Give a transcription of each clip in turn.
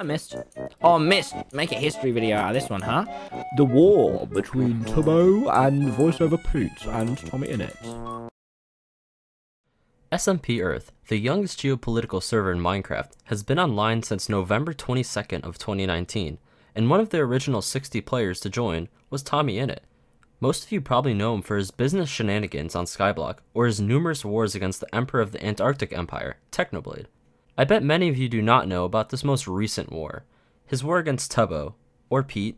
I missed. Oh, missed. Make a history video out of this one, huh? The war between Tubbo and VoiceOverPete and Tommyinnit. SMP Earth, the youngest geopolitical server in Minecraft, has been online since November 22nd of 2019, and one of the original 60 players to join was Tommyinnit. Most of you probably know him for his business shenanigans on Skyblock, or his numerous wars against the Emperor of the Antarctic Empire, Technoblade. I bet many of you do not know about this most recent war, his war against Tubbo, or Pete.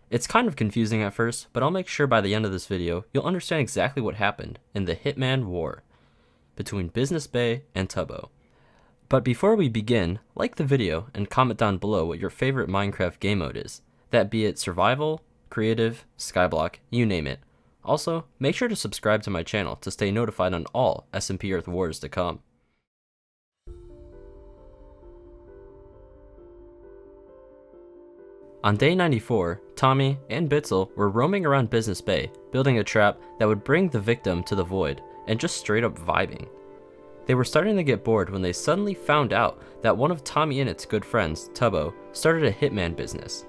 It's kind of confusing at first, but I'll make sure by the end of this video you'll understand exactly what happened in the Hitman War between Business Bay and Tubbo. But before we begin, like the video and comment down below what your favorite Minecraft game mode is, that be it survival, creative, skyblock, you name it. Also, make sure to subscribe to my channel to stay notified on all SMP Earth wars to come. On day 94, Tommy and Bitzel were roaming around Business Bay, building a trap that would bring the victim to the void, and just straight up vibing. They were starting to get bored when they suddenly found out that one of Tommyinnit's good friends, Tubbo, started a hitman business.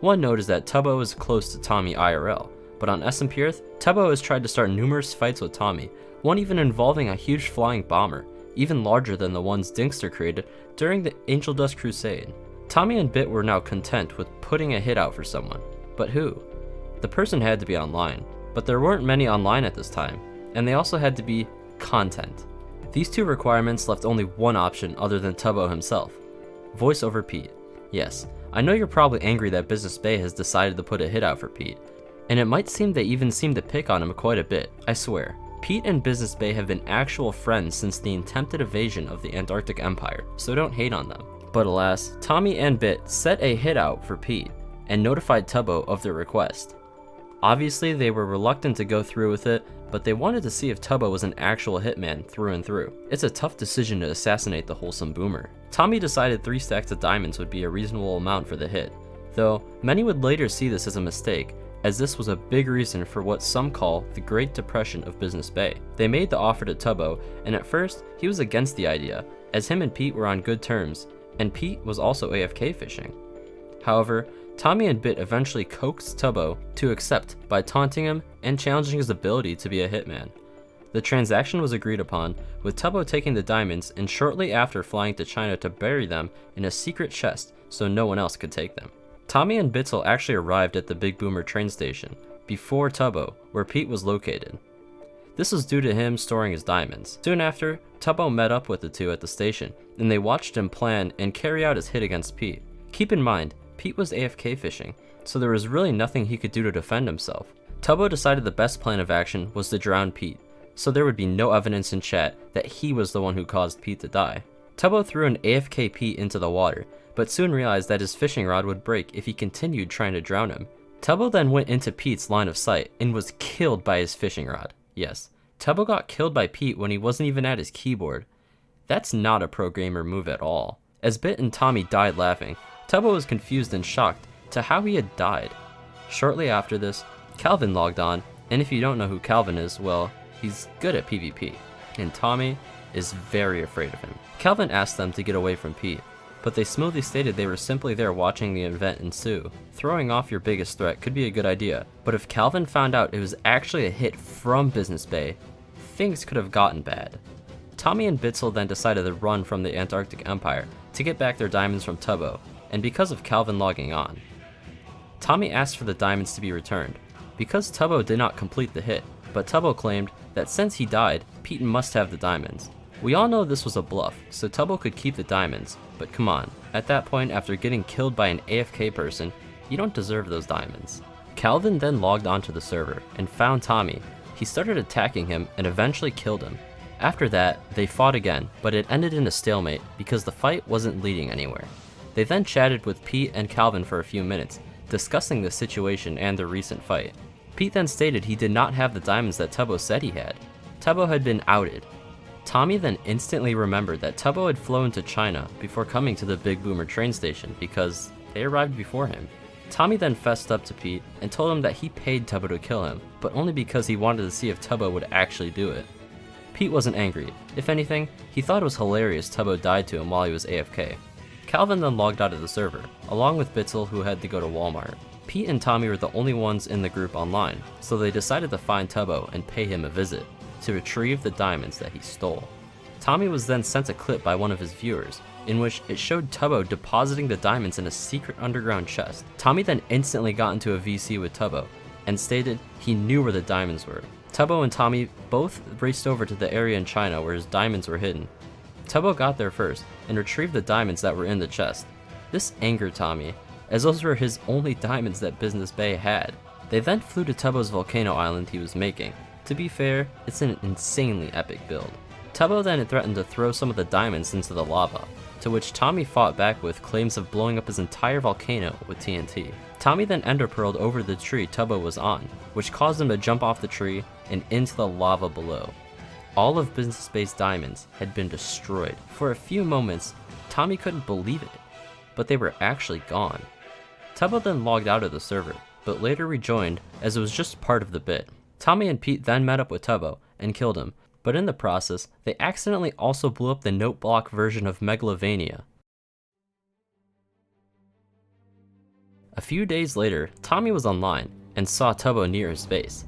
One note is that Tubbo is close to Tommy IRL, but on SMP Earth, Tubbo has tried to start numerous fights with Tommy, one even involving a huge flying bomber, even larger than the ones Dinkster created during the Angel Dust Crusade. Tommy and Bit were now content with putting a hit out for someone, but who? The person had to be online, but there weren't many online at this time, and they also had to be content. These two requirements left only one option other than Tubbo himself: VoiceOverPete. Yes, I know you're probably angry that Business Bay has decided to put a hit out for Pete, and it might seem they even seem to pick on him quite a bit, I swear. Pete and Business Bay have been actual friends since the attempted invasion of the Antarctic Empire, so don't hate on them. But alas, Tommy and Bit set a hit out for Pete, and notified Tubbo of their request. Obviously they were reluctant to go through with it, but they wanted to see if Tubbo was an actual hitman through and through. It's a tough decision to assassinate the wholesome boomer. Tommy decided 3 stacks of diamonds would be a reasonable amount for the hit, though many would later see this as a mistake, as this was a big reason for what some call the Great Depression of Business Bay. They made the offer to Tubbo, and at first he was against the idea, as him and Pete were on good terms, and Pete was also AFK fishing. However, Tommy and Bit eventually coaxed Tubbo to accept by taunting him and challenging his ability to be a hitman. The transaction was agreed upon, with Tubbo taking the diamonds and shortly after flying to China to bury them in a secret chest so no one else could take them. Tommy and Bitzel actually arrived at the Big Boomer train station before Tubbo, where Pete was located. This was due to him storing his diamonds. Soon after, Tubbo met up with the two at the station, and they watched him plan and carry out his hit against Pete. Keep in mind, Pete was AFK fishing, so there was really nothing he could do to defend himself. Tubbo decided the best plan of action was to drown Pete, so there would be no evidence in chat that he was the one who caused Pete to die. Tubbo threw an AFK Pete into the water, but soon realized that his fishing rod would break if he continued trying to drown him. Tubbo then went into Pete's line of sight and was killed by his fishing rod. Yes, Tubbo got killed by Pete when he wasn't even at his keyboard. That's not a pro gamer move at all. As Bit and Tommy died laughing, Tubbo was confused and shocked to how he had died. Shortly after this, Calvin logged on, and if you don't know who Calvin is, well, he's good at PvP, and Tommy is very afraid of him. Calvin asked them to get away from Pete, but they smoothly stated they were simply there watching the event ensue. Throwing off your biggest threat could be a good idea, but if Calvin found out it was actually a hit from Business Bay, things could have gotten bad. Tommy and Bitzel then decided to run from the Antarctic Empire to get back their diamonds from Tubbo, and because of Calvin logging on. Tommy asked for the diamonds to be returned, because Tubbo did not complete the hit, but Tubbo claimed that since he died, Pete must have the diamonds. We all know this was a bluff, so Tubbo could keep the diamonds, but come on, at that point after getting killed by an AFK person, you don't deserve those diamonds. Calvin then logged onto the server and found Tommy. He started attacking him and eventually killed him. After that, they fought again, but it ended in a stalemate because the fight wasn't leading anywhere. They then chatted with Pete and Calvin for a few minutes, discussing the situation and the recent fight. Pete then stated he did not have the diamonds that Tubbo said he had. Tubbo had been outed. Tommy then instantly remembered that Tubbo had flown to China before coming to the Big Boomer train station because they arrived before him. Tommy then fessed up to Pete and told him that he paid Tubbo to kill him, but only because he wanted to see if Tubbo would actually do it. Pete wasn't angry. If anything, he thought it was hilarious Tubbo died to him while he was AFK. Calvin then logged out of the server, along with Bitzel, who had to go to Walmart. Pete and Tommy were the only ones in the group online, so they decided to find Tubbo and pay him a visit to retrieve the diamonds that he stole. Tommy was then sent a clip by one of his viewers, in which it showed Tubbo depositing the diamonds in a secret underground chest. Tommy then instantly got into a VC with Tubbo, and stated he knew where the diamonds were. Tubbo and Tommy both raced over to the area in China where his diamonds were hidden. Tubbo got there first, and retrieved the diamonds that were in the chest. This angered Tommy, as those were his only diamonds that Business Bay had. They then flew to Tubbo's volcano island he was making. To be fair, it's an insanely epic build. Tubbo then threatened to throw some of the diamonds into the lava, to which Tommy fought back with claims of blowing up his entire volcano with TNT. Tommy then enderpearled over the tree Tubbo was on, which caused him to jump off the tree and into the lava below. All of Business Bay's diamonds had been destroyed. For a few moments, Tommy couldn't believe it, but they were actually gone. Tubbo then logged out of the server, but later rejoined as it was just part of the bit. Tommy and Pete then met up with Tubbo and killed him, but in the process, they accidentally also blew up the note block version of Megalovania. A few days later, Tommy was online and saw Tubbo near his base.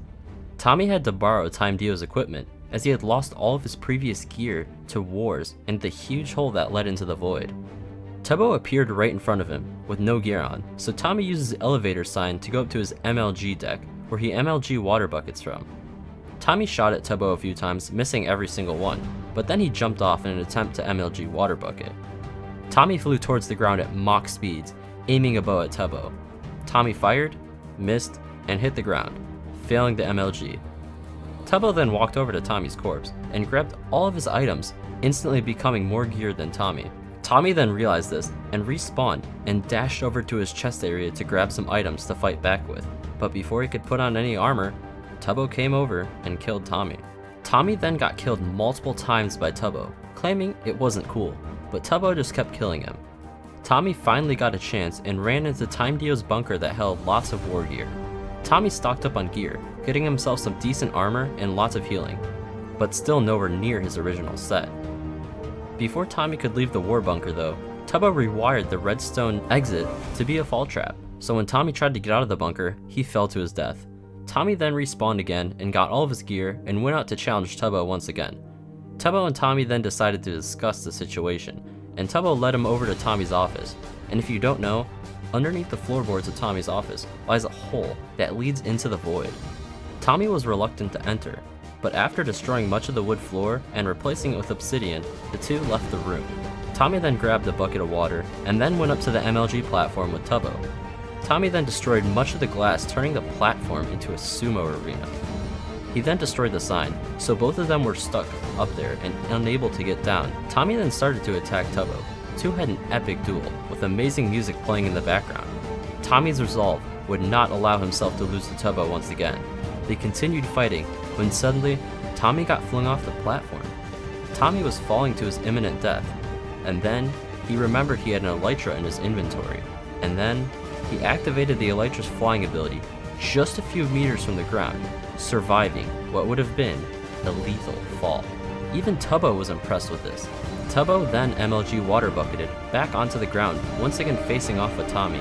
Tommy had to borrow Time Dio's equipment as he had lost all of his previous gear to wars and the huge hole that led into the void. Tubbo appeared right in front of him with no gear on, so Tommy uses the elevator sign to go up to his MLG deck, where he MLG water buckets from. Tommy shot at Tubbo a few times, missing every single one, but then he jumped off in an attempt to MLG water bucket. Tommy flew towards the ground at Mach speeds, aiming a bow at Tubbo. Tommy fired, missed, and hit the ground, failing the MLG. Tubbo then walked over to Tommy's corpse and grabbed all of his items, instantly becoming more geared than Tommy. Tommy then realized this and respawned and dashed over to his chest area to grab some items to fight back with, but before he could put on any armor, Tubbo came over and killed Tommy. Tommy then got killed multiple times by Tubbo, claiming it wasn't cool, but Tubbo just kept killing him. Tommy finally got a chance and ran into Time Dio's bunker that held lots of war gear. Tommy stocked up on gear, getting himself some decent armor and lots of healing, but still nowhere near his original set. Before Tommy could leave the war bunker though, Tubbo rewired the redstone exit to be a fall trap, so when Tommy tried to get out of the bunker, he fell to his death. Tommy then respawned again and got all of his gear and went out to challenge Tubbo once again. Tubbo and Tommy then decided to discuss the situation, and Tubbo led him over to Tommy's office. And if you don't know, underneath the floorboards of Tommy's office lies a hole that leads into the void. Tommy was reluctant to enter, but after destroying much of the wood floor and replacing it with obsidian, the two left the room. Tommy then grabbed a bucket of water and then went up to the MLG platform with Tubbo. Tommy then destroyed much of the glass, turning the platform into a sumo arena. He then destroyed the sign, so both of them were stuck up there and unable to get down. Tommy then started to attack Tubbo. The two had an epic duel, with amazing music playing in the background. Tommy's resolve would not allow himself to lose to Tubbo once again. They continued fighting, when suddenly, Tommy got flung off the platform. Tommy was falling to his imminent death, and then he remembered he had an elytra in his inventory, and then he activated the elytra's flying ability just a few meters from the ground, surviving what would have been a lethal fall. Even Tubbo was impressed with this. Tubbo then MLG water bucketed back onto the ground, once again facing off with Tommy.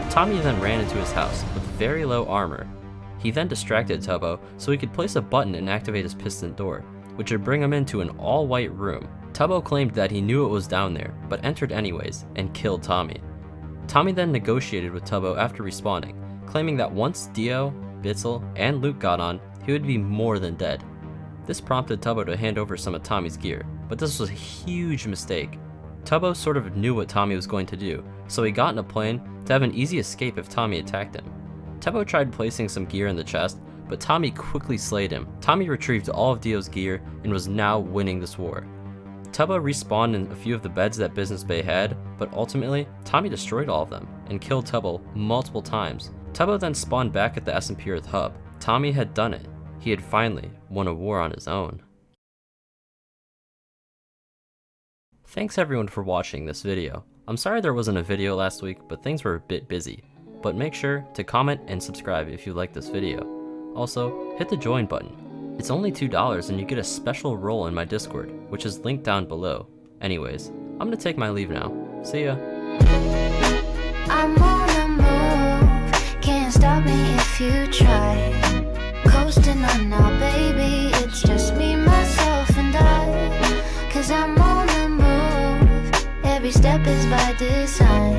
Tommy then ran into his house with very low armor. He then distracted Tubbo so he could place a button and activate his piston door, which would bring him into an all-white room. Tubbo claimed that he knew it was down there, but entered anyways and killed Tommy. Tommy then negotiated with Tubbo after respawning, claiming that once Dio, Bitzel, and Luke got on, he would be more than dead. This prompted Tubbo to hand over some of Tommy's gear, but this was a huge mistake. Tubbo sort of knew what Tommy was going to do, so he got in a plane to have an easy escape if Tommy attacked him. Tubbo tried placing some gear in the chest, but Tommy quickly slayed him. Tommy retrieved all of Dio's gear and was now winning this war. Tubbo respawned in a few of the beds that Business Bay had, but ultimately, Tommy destroyed all of them and killed Tubbo multiple times. Tubbo then spawned back at the SMP Earth hub. Tommy had done it. He had finally won a war on his own. Thanks everyone for watching this video. I'm sorry there wasn't a video last week, but things were a bit busy. But make sure to comment and subscribe if you like this video. Also, hit the join button. It's only $2 and you get a special role in my Discord, which is linked down below. Anyways, I'm gonna take my leave now. See ya. I'm on the move, can't stop me if you try. Coasting on now, baby, it's just me, myself, and I. 'Cause I'm on the move, every step is by design.